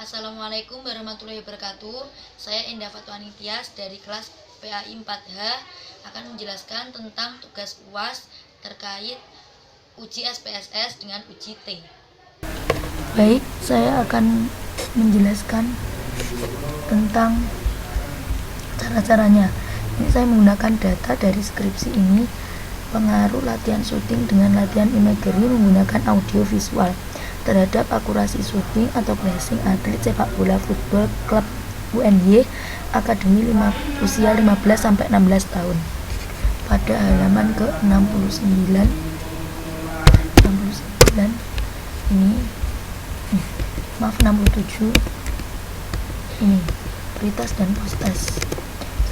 Assalamualaikum warahmatullahi wabarakatuh. Saya Endah Fatwani Tias dari kelas PAI 4H akan menjelaskan tentang tugas UAS terkait uji SPSS dengan uji T. Baik, saya akan menjelaskan tentang cara-caranya. Ini saya menggunakan data dari skripsi ini, pengaruh latihan syuting dengan latihan imagery menggunakan audio visual terhadap akurasi syuting atau placing atlet sepak bola football klub UNY Akademi usia 15-16 tahun pada halaman ke-69 ini 67 ini prioritas dan postas.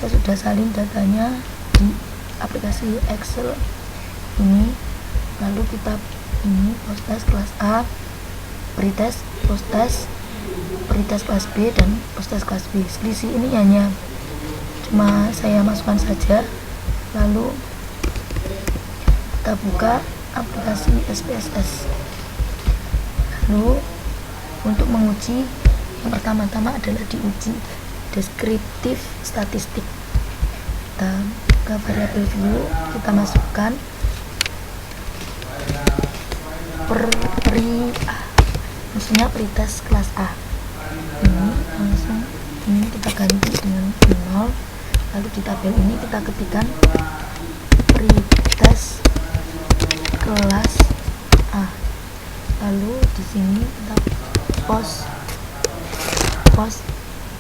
Saya sudah salin datanya di aplikasi Excel ini, lalu kita ini postas kelas A, prioritas postas kelas B dan postas kelas B. Selisih ini hanya cuma saya masukkan saja. Lalu kita buka aplikasi SPSS. Lalu untuk menguji, yang pertama-tama adalah diuji deskriptif statistik. Kita ke variabel view, kita masukkan maksudnya prioritas kelas A. Ini langsung ini kita ganti dengan 0. Lalu di tabel ini kita ketikkan prioritas kelas A. Lalu di sini kita post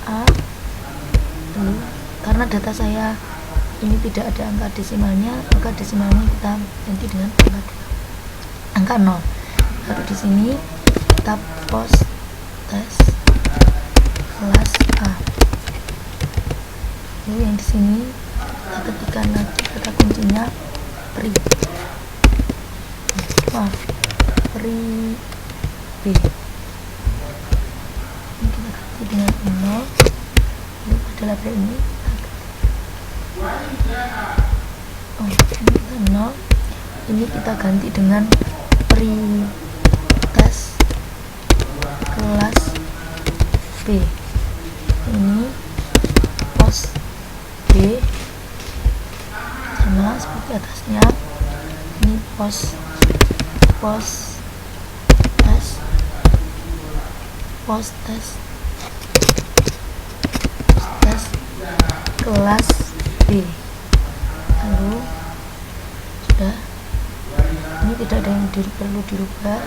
A. Lalu karena data saya ini tidak ada angka desimalnya, maka desimalnya kita ganti dengan angka 0. Lalu di sini kita post tes kelas A. Lalu yang di sini kita ketikkan lagi kata kuncinya pri B. Ini kita ganti dengan 0. Lalu pada label ini ini kita 0. Ini kita ganti dengan prioritas kelas B. Ini post B sama seperti atasnya. Ini post tes kelas B. Lalu sudah, ini tidak ada yang perlu dirubah.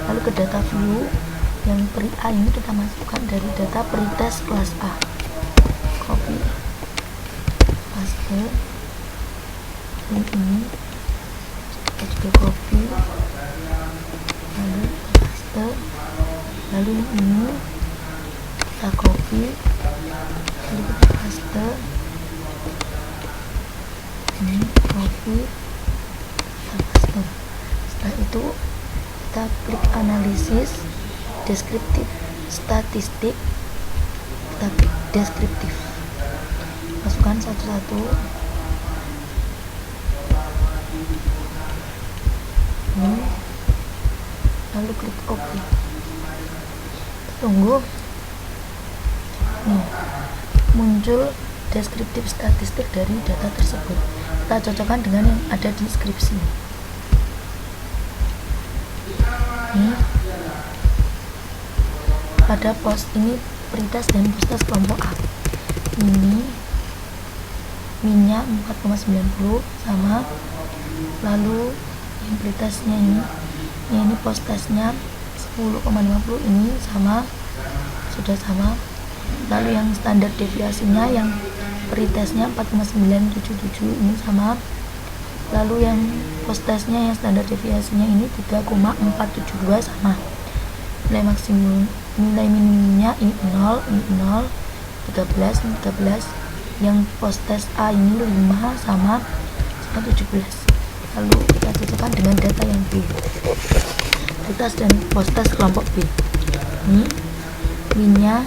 Lalu ke data view, yang pri A ini kita masukkan dari data prioritas kelas A, copy paste. Ini kita juga copy, lalu paste. Lalu ini kita copy, lalu kita paste. Ini copy, kita paste. Setelah itu kita klik analisis deskriptif statistik, kita klik deskriptif, masukkan satu-satu. Ini lalu klik OK, tunggu. Nih, muncul deskriptif statistik dari data tersebut. Kita cocokkan dengan yang ada di skripsi. Nih, pada pos ini prioritas dan postas kelompok A. Ini minyak 4,90 sama. Lalu yang prioritasnya ini postasnya 10,50 ini sama, sudah sama. Lalu yang standar deviasinya yang prioritasnya 4,977 ini sama. Lalu yang postasnya yang standar deviasinya ini 3,472 sama. Nilai maksimum, nilai minimumnya ini 0, 13. Yang postas A ini 5 sama 17. Lalu kita cocokkan dengan data yang B, prioritas dan postas kelompok B. Ini minnya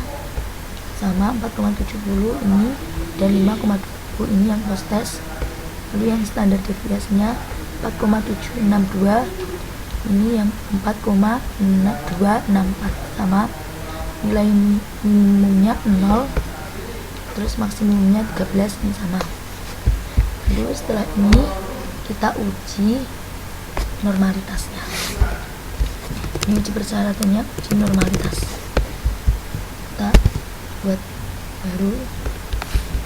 sama 4,70 ini dan 5,20 ini yang postas. Lalu yang standar deviasinya 4,762 ini yang 4,264 sama. nilai minimumnya 0, terus maksimumnya 13, ini sama. Lalu setelah ini kita uji normalitasnya. Ini uji persyaratannya, uji normalitas. Kita buat baru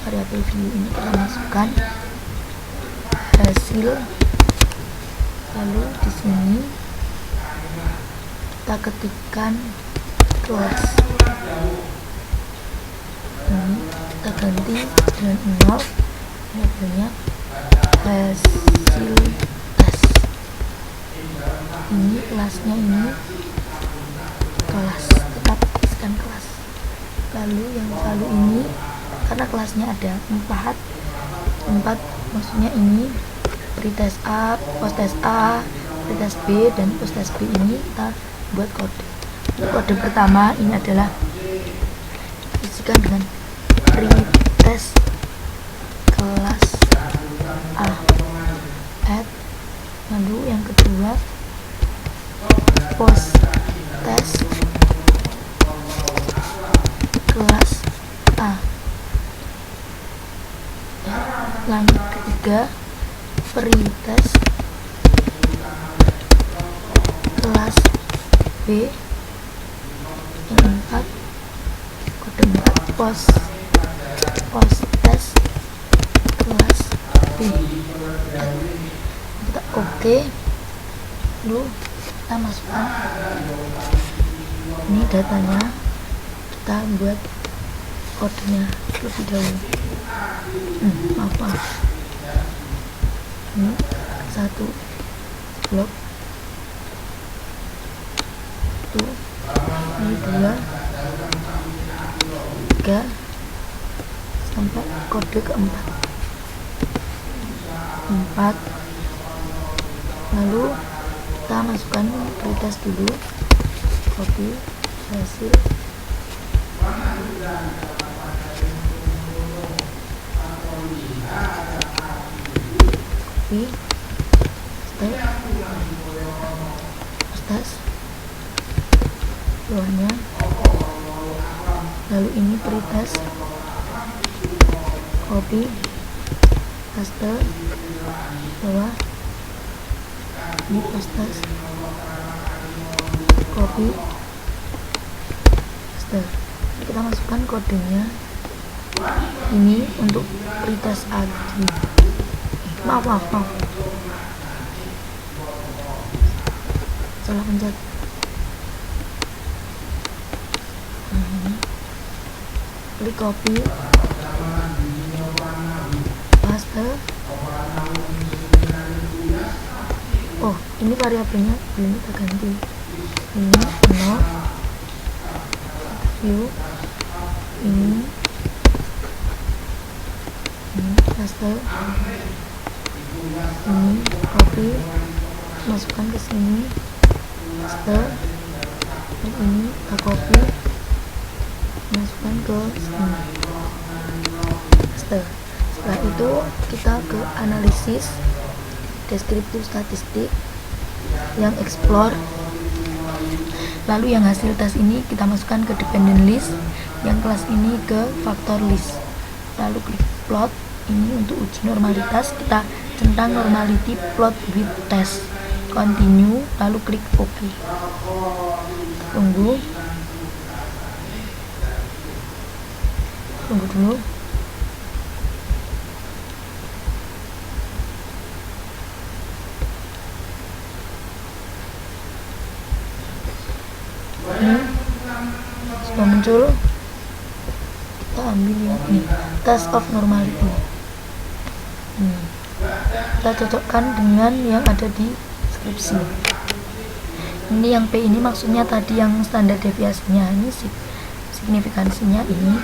variabel view ini, kita masukkan hasil, lalu di sini kita ketikkan class. Ini kita ganti dengan 0, variabelnya hasil tes. Ini kelasnya, ini kelas, tetap isikan kelas. Lalu yang lalu ini karena kelasnya ada 4, maksudnya ini pretest A, posttest A, pretest B, dan posttest B. Ini kita buat kode. Kode pertama ini adalah isikan dengan pretest kelas A add. Lalu yang kedua posttest kelas A. Lanjut ketiga pretest kelas B. Yang keempat, kode 4 posttest kelas B. Kita oke. Lalu kita masukkan ini datanya, kita buat kodenya terlebih dahulu. Maaf, ini 1 blok, ini 2, 3 sampai kode keempat 4. Lalu kita masukkan pretest dulu, copy hasil, copy paste bawahnya. Lalu ini pretest, copy paste bawah, ini posttest, copy paste. Kita masukkan kodenya ini untuk pretest lagi. Maaf, salah pencet. Klik copy paste. Oh, ini variabelnya belum kita ganti. Ini 0 view, ini paste, ini copy, masukkan ke sini, paste, dan ini kita copy, masukkan ke sini, paste. Setelah itu kita ke analisis, deskriptif statistik, yang explore. Lalu yang hasil tes ini kita masukkan ke dependent list, yang kelas ini ke factor list. Lalu klik plot, ini untuk uji normalitas, kita centang normality plot with test, continue, lalu klik OK. Tunggu dulu. Ini sudah muncul. Kita ambil yang ini, test of normality. Kita cocokkan dengan yang ada di skripsi. Ini yang P ini maksudnya tadi yang standar deviasinya, ini signifikansinya ini.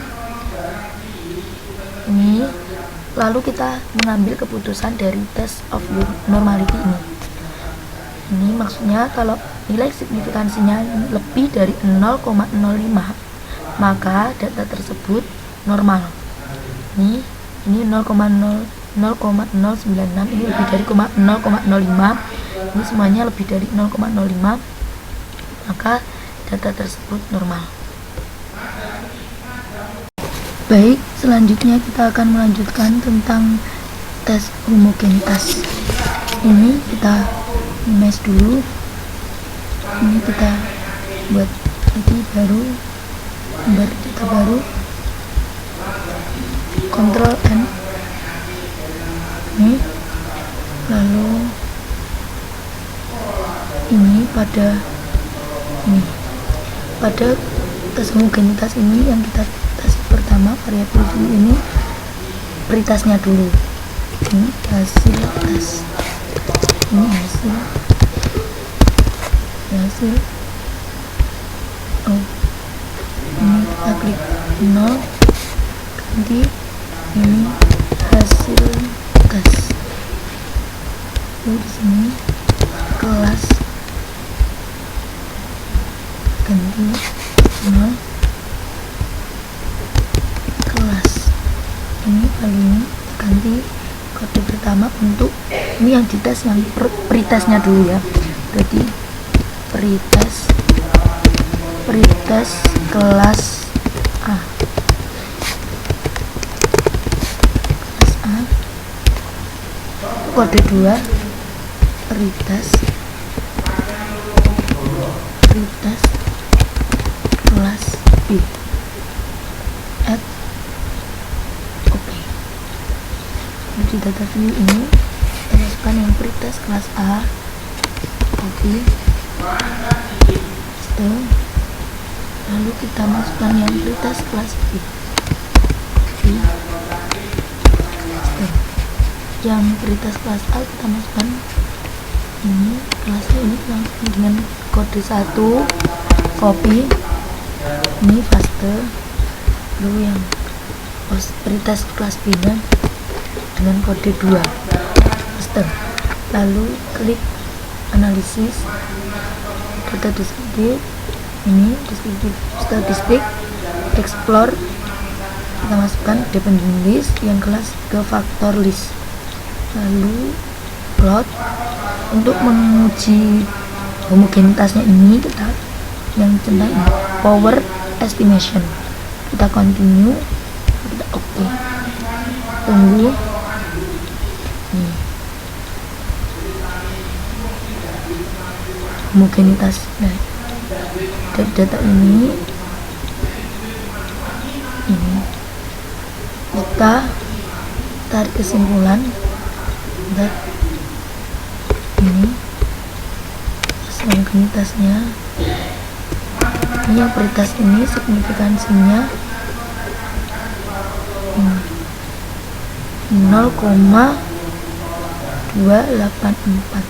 Lalu kita mengambil keputusan dari test of normality ini. Ini maksudnya kalau nilai signifikansinya lebih dari 0,05, maka data tersebut normal. Ini 0,096, ini lebih dari 0,05, ini semuanya lebih dari 0,05, maka data tersebut normal. Baik, selanjutnya kita akan melanjutkan tentang tes homogenitas. Ini kita mes dulu. Ini kita buat lagi baru, gambar data baru, Ctrl N. Ini lalu ini pada tes homogenitas ini yang kita tes pertama variabel dulu, ini peritasnya dulu. Ini hasil tes, ini hasil ini kita klik 0, ganti ini hasil tes. Lalu di sini kelas ganti 0, kelas ini kali ini ganti kode pertama untuk ini yang dites yang pretesnya dulu ya. Jadi pretes kelas A, kode 2 pretes kelas B, add oke. Di data view ini kita masukkan yang pretes kelas A, oke. Lalu kita masukkan yang pretes kelas B, oke. Yang pretes kelas A kita masukkan ini kelas A, ini langsung dengan kode 1, copy, ini paste. Lalu yang pretes kelas B nya dengan kode 2, paste. Lalu klik analisis, data deskriptif, ini deskriptif statistik, explore, kita masukkan dependent list yang kelas ke factor list. Lalu plot. Untuk menguji homogenitasnya ini kita yang tentang power estimation, kita continue, kita oke. Tunggu nih homogenitas. Nah, dari data ini kita tarik kesimpulan dan ini homogenitasnya, ini yang peritas ini signifikansinya 0,284.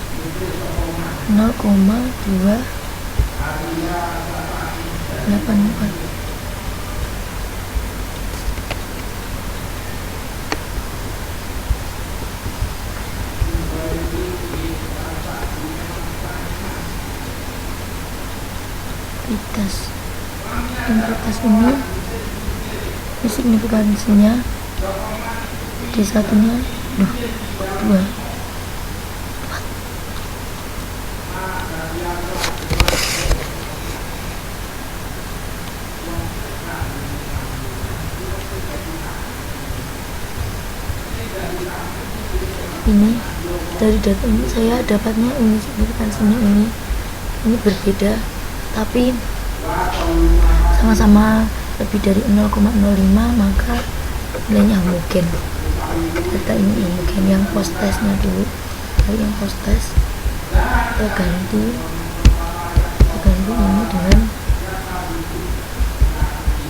Prioritas ini signifikansinya di satunya 2. Ini dari data ini saya dapatnya ini signifikansinya ini berbeda, tapi sama-sama lebih dari 0,05, maka nilainya homogen. Data ini homogen. Yang post testnya dulu, lalu yang post test kita ganti ini dengan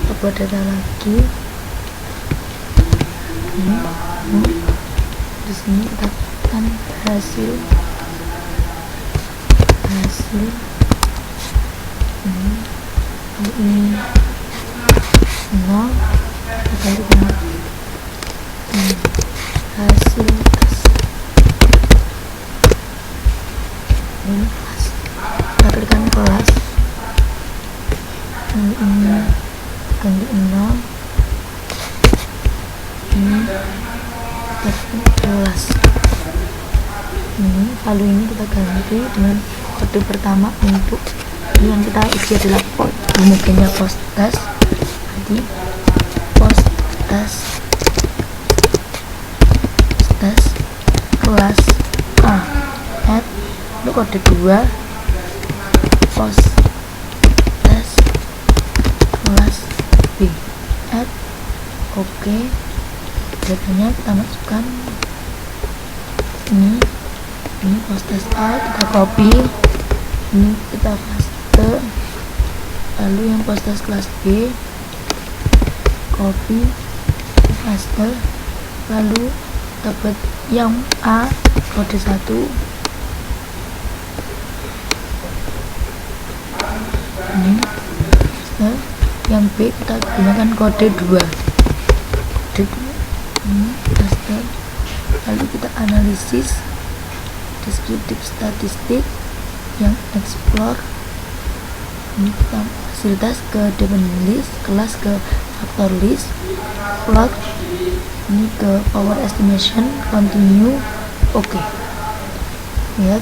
kita buat data lagi. Ini di sini kita tekan hasil ini, lalu ini 0, kita ganti dengan hasil tes. Ini kelas, kita klikkan kelas, lalu ini ganti 0, ini kelas. Ini lalu ini kita ganti dengan kode pertama untuk yang kita uji adalah homogennya post test. Jadi post tes kelas A add untuk kode 2 post tes kelas B add oke. Datanya kita masukkan ini post tes A, kita copy, ini kita paste, lalu yang post tes kelas B copy paste, lalu dapat yang A kode 1, ini paste, yang B kita gunakan kode 2, ini paste, lalu kita analisis deskriptif statistik yang explore, ini kita hasil tes ke dependent list, kelas ke factor list, plot ini ke power estimation, continue, oke. Lihat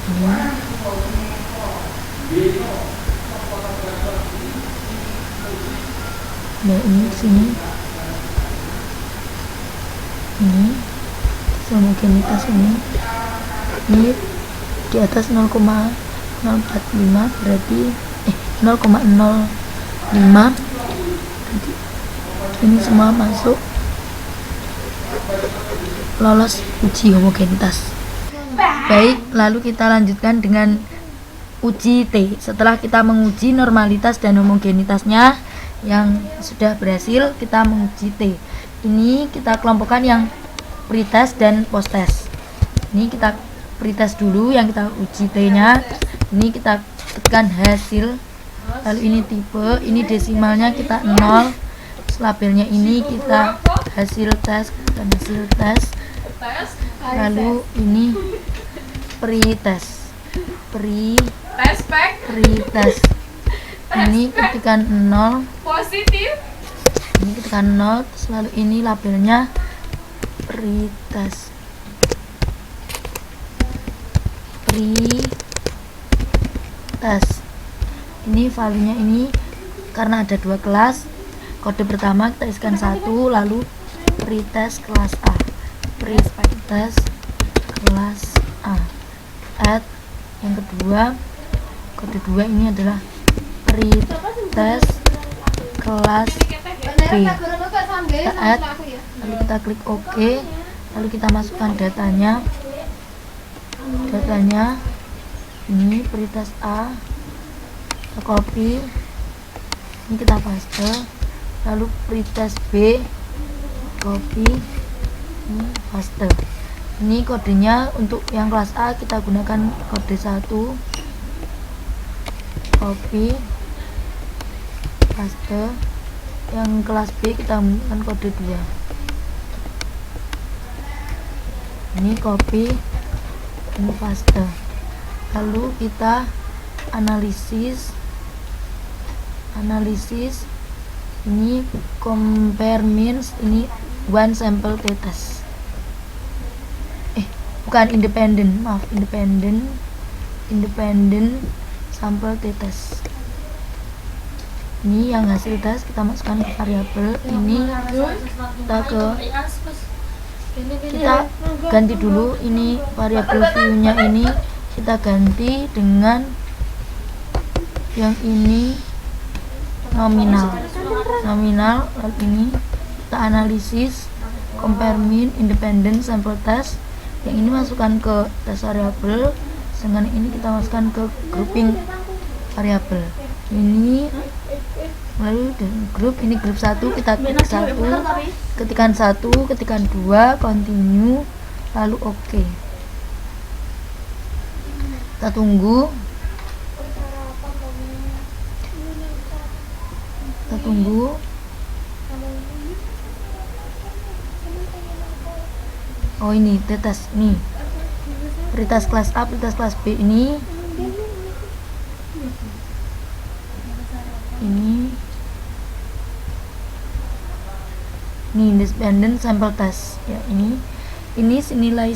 ini. Nah ini sini ini homogenitas ini di atas 0,045 berarti 0,05 ini semua masuk lolos uji homogenitas. Baik, lalu kita lanjutkan dengan uji T. Setelah kita menguji normalitas dan homogenitasnya yang sudah berhasil, kita menguji T. Ini kita kelompokkan yang pretest dan posttest. Ini kita pretest dulu yang kita uji T-nya. Ini kita tekan hasil. Lalu ini tipe, ini desimalnya kita 0. Labelnya ini kita hasil tes, lalu ini pretest, ini ketikkan 0, positif, ini ketikkan 0, lalu ini labelnya pretest, ini value-nya ini karena ada 2 kelas. Kode pertama kita isikan 1, lalu pretest kelas A, pretest kelas A, add yang kedua, kode 2 ini adalah pretest kelas B, kita add, lalu kita klik OK, lalu kita masukkan datanya ini pretest A, kita copy, ini kita paste, lalu pretest B, copy, ini paste. Ini kodenya untuk yang kelas A kita gunakan kode 1, copy, paste. Yang kelas B kita gunakan kode 2, ini copy, ini paste. Lalu kita analisis, ini compare means, ini one sample t-test, bukan independent, maaf, independent sample t-test. Ini yang hasil tes kita masukkan ke variabel ini, kita ganti dulu ini variabel view-nya, ini kita ganti dengan yang ini nominal, lalu ini kita analisis compare mean independent sample test, yang ini masukkan ke tes variabel, dengan ini kita masukkan ke grouping variabel ini, lalu dan grup ini grup 1 kita klik 1, ketikan 1, ketikan 2, continue, lalu oke. Kita tunggu, oh ini t-test nih, pretest kelas A, pretest kelas B, ini independent sample test ya, ini nilai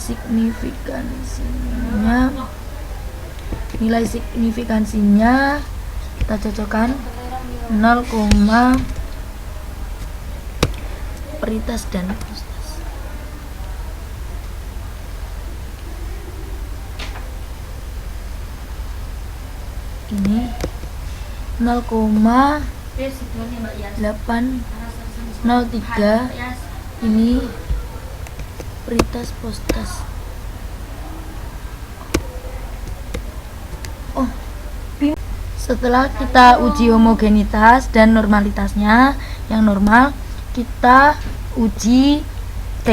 signifikansinya, kita kita cocokkan 0, pretest dan postes. Ini 0,803, ini pretest postes. Setelah kita uji homogenitas dan normalitasnya, yang normal kita uji T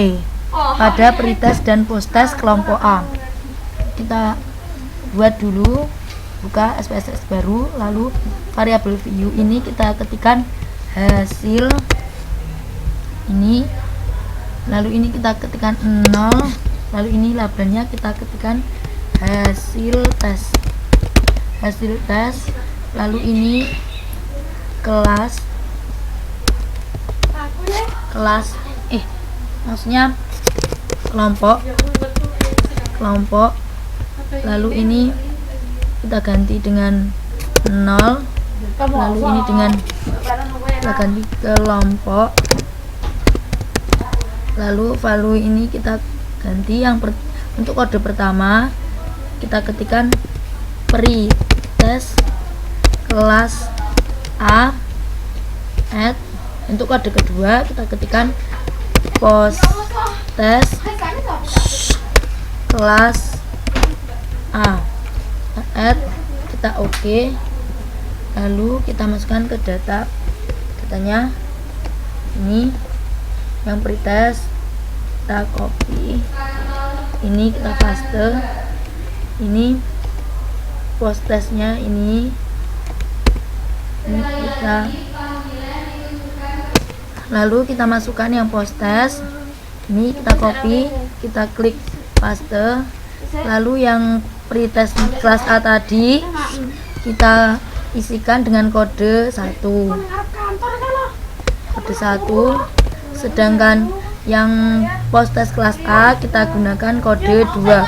pada pretest dan postes kelompok A. Kita buat dulu, buka SPSS baru, lalu variabel view ini kita ketikkan hasil ini, lalu ini kita ketikkan 0, lalu ini labelnya kita ketikkan hasil tes, lalu ini kelas maksudnya kelompok, lalu ini kita ganti dengan 0, lalu ini dengan kita ganti kelompok, lalu value ini kita ganti yang untuk kode pertama kita ketikkan pretest kelas A add, untuk kode kedua kita ketikkan postes kelas A add, kita oke, lalu kita masukkan ke datanya. Ini yang pretest kita copy, ini kita paste, ini postesnya ini kita, lalu kita masukkan yang postes, ini kita copy, kita klik paste, lalu yang pretest kelas A tadi kita isikan dengan kode 1, sedangkan yang postes kelas A kita gunakan kode 2.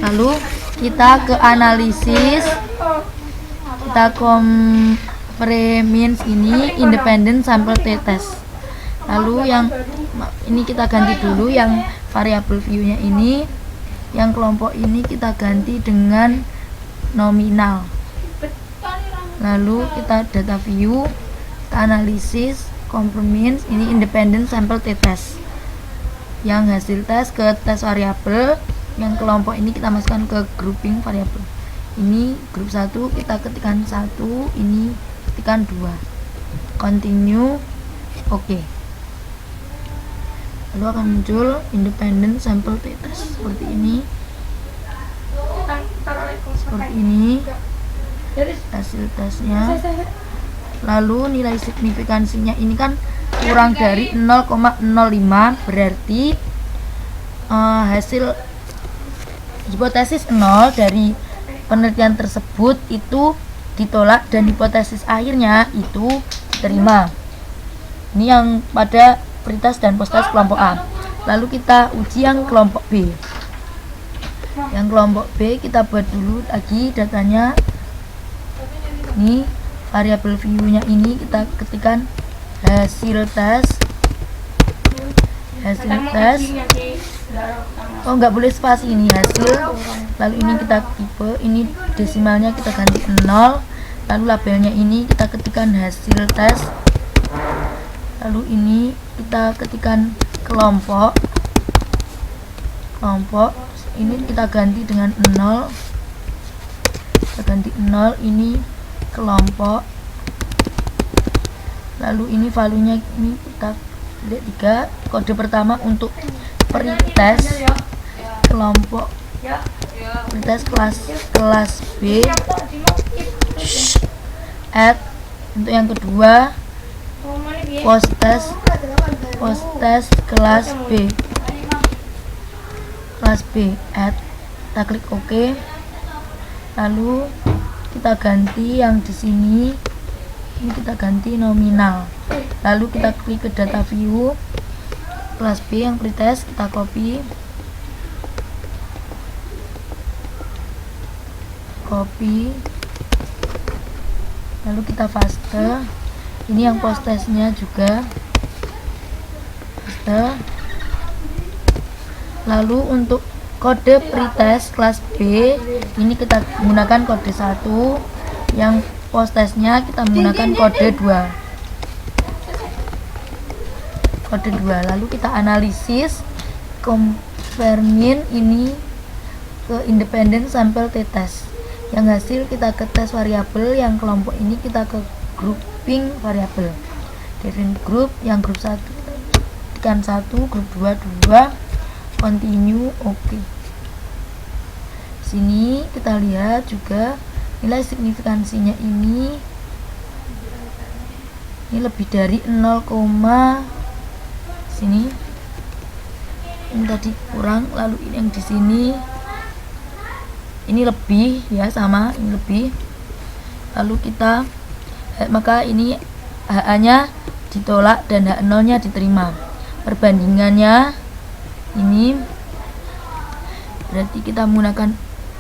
Lalu kita ke analisis, kita compare-means ini independent sample t-test. Lalu yang ini kita ganti dulu, yang variabel view-nya ini, yang kelompok ini kita ganti dengan nominal. Lalu kita data view, kita analisis, compare-means ini independent sample t-test. Yang hasil tes ke tes variabel, yang kelompok ini kita masukkan ke grouping variabel. Ini grup 1 kita ketikkan 1, ini ketikkan 2. Continue, oke. Lalu akan muncul independent sample t-test seperti ini. Hasil tesnya. Lalu nilai signifikansinya ini kan kurang dari 0,05, berarti hasil hipotesis 0 dari penelitian tersebut itu ditolak dan hipotesis akhirnya itu diterima. Ini yang pada pretest dan posttest kelompok A. Lalu kita uji yang kelompok B. Yang kelompok B kita buat dulu lagi datanya. Ini variabel view-nya ini kita ketikkan hasil tes, oh nggak boleh spasi, ini hasil, lalu ini kita tipe, ini desimalnya kita ganti 0, lalu labelnya ini kita ketikkan hasil tes, lalu ini kita ketikkan kelompok, ini kita ganti dengan 0, ini kelompok, lalu ini value-nya ini kita lihat 3. Kode pertama untuk pretest kelompok, pretest kelas B, add. Untuk yang kedua posttest kelas B, add. Kita klik OK. Lalu kita ganti yang di sini, ini kita ganti nominal. Lalu kita klik ke data view kelas B yang pretest, kita copy, copy, lalu kita paste. Ini yang post testnya juga paste. Lalu untuk kode pretest kelas B ini kita menggunakan kode 1, yang post testnya kita menggunakan kode 2. Lalu kita analisis, confirmin ini ke independent sample t-test. Yang hasil kita ke tes variabel, yang kelompok ini kita ke grouping variabel. Different group, yang grup 1 tekan 1, grup 2, continue, oke. Sini kita lihat juga nilai signifikansinya ini lebih dari 0, sini ini tadi kurang, lalu ini yang di sini ini lebih ya, sama ini lebih. Lalu kita maka ini HA nya ditolak dan HA 0 nya diterima. Perbandingannya ini berarti kita menggunakan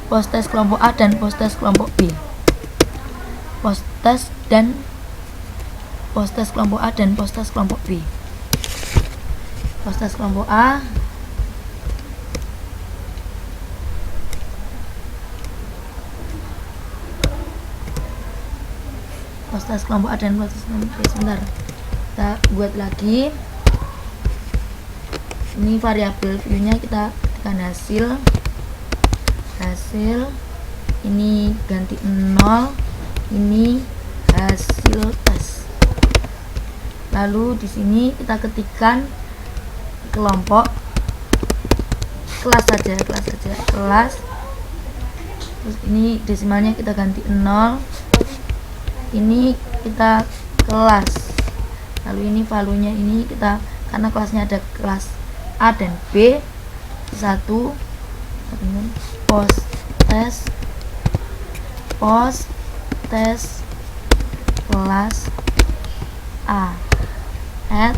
post test kelompok A dan post test kelompok B. Post test kelompok A dan post test kelompok B. Post test kelompok A post test kelompok A dan post test kelompok B. Sebentar, kita buat lagi. Ini variabel view-nya, kita tekan hasil, ini ganti 0, ini hasil tes. Lalu di sini kita ketikkan kelompok kelas saja. Terus ini desimalnya kita ganti 0, ini kita kelas. Lalu ini valuenya ini kita, karena kelasnya ada kelas A dan B, 1 post test kelas A, add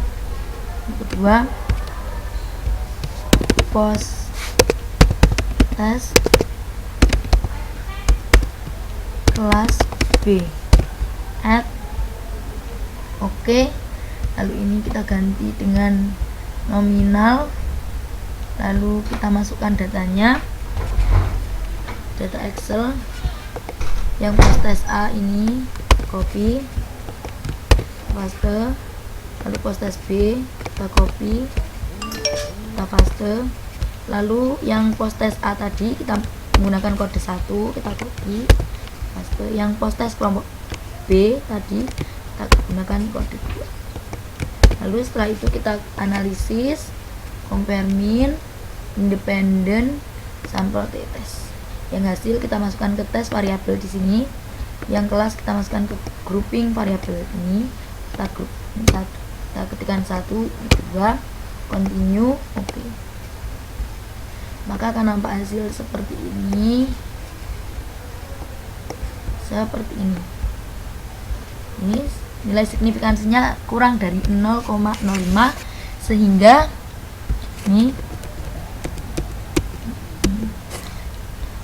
kedua post test kelas B, add, oke. Lalu ini kita ganti dengan nominal, lalu kita masukkan datanya, data Excel. Yang post test A ini copy, paste, lalu post test B kita copy, kita paste. Lalu yang post test A tadi kita menggunakan kode 1, kita copy, paste. Yang post test kelompok B tadi kita gunakan kode 2. Lalu setelah itu kita analisis, confirmin, independent sample t-test. Yang hasil kita masukkan ke tes variabel di sini. Yang kelas kita masukkan ke grouping variabel ini. Kita ketikkan 1, 2, continue, oke. Maka akan nampak hasil seperti ini. Ini nilai signifikansinya kurang dari 0,05, sehingga ini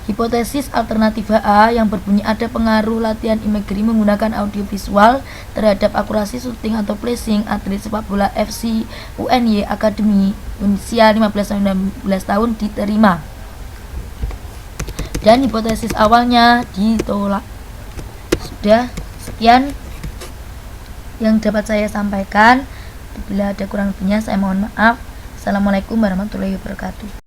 hipotesis alternatif A yang berbunyi ada pengaruh latihan imagery menggunakan audiovisual terhadap akurasi syuting atau placing atlet sepak bola FC UNY Academy usia 15-19 tahun diterima, dan hipotesis awalnya ditolak. Sudah, sekian yang dapat saya sampaikan. Bila ada kurang lebihnya saya mohon maaf. Assalamualaikum warahmatullahi wabarakatuh.